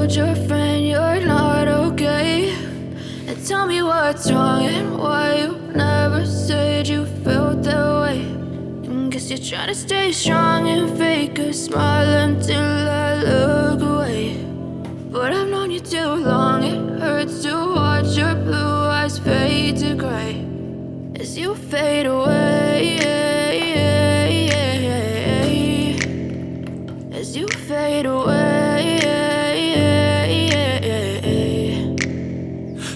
told your friend you're not okay? And tell me what's wrong and why you never said you felt that way. And guess you're trying to stay strong and fake a smile until I look away. But I've known you too long, it hurts to watch your blue eyes fade to gray as you fade away, as you fade away.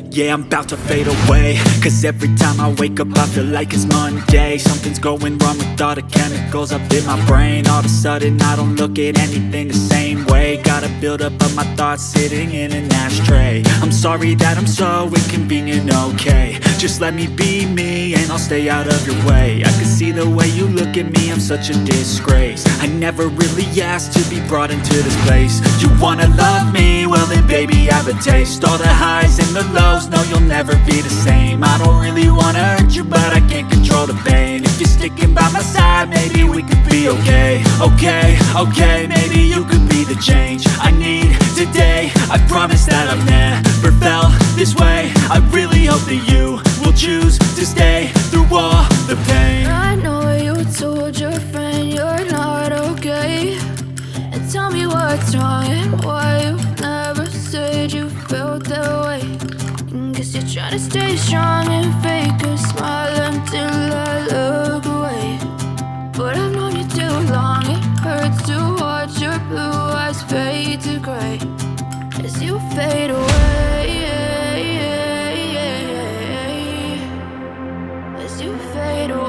Yeah, I'm about to fade away, cause every time I wake up I feel like it's Monday. Something's going wrong with all the chemicals up in my brain. All of a sudden I don't look at anything the same way. Got a buildup of my thoughts sitting in an ashtray. I'm sorry that I'm so inconvenient, okay? Just let me be me and I'll stay out of your way. I can see the way you look at me, I'm such a disgrace. I never really asked to be brought into this place. You wanna love me? Well then baby, have a taste. All the highs and the lows, no, you'll never be the same. I don't really wanna hurt you, but I can't control the pain. If you're sticking by my side, maybe we could be okay. Okay, maybe you could be the change I need today. I promise that I've never felt this way. I really hope that you will choose to stay through all the pain. I know you told your friend you're not okay. And tell me what's wrong and why you never said you felt that way. And guess you're trying to stay strong and fake a smile until I look away. But I've known you too long, it hurts to watch your blue eyes fade to gray as you fade away, as you fade away.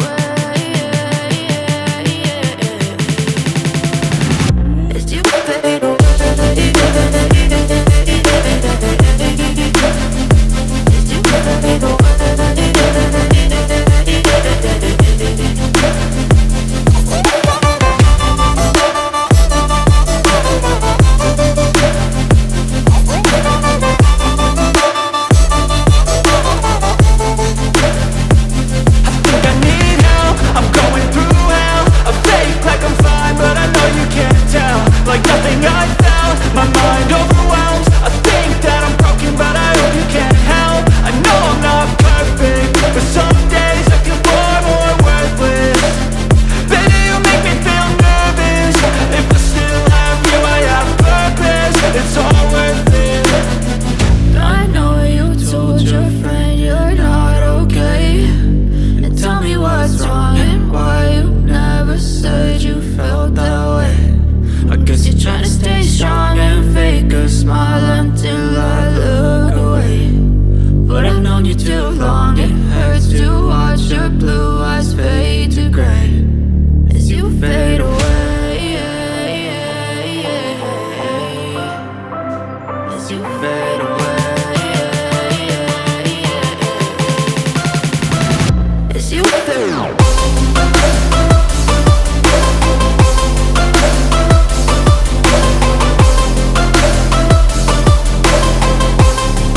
You fade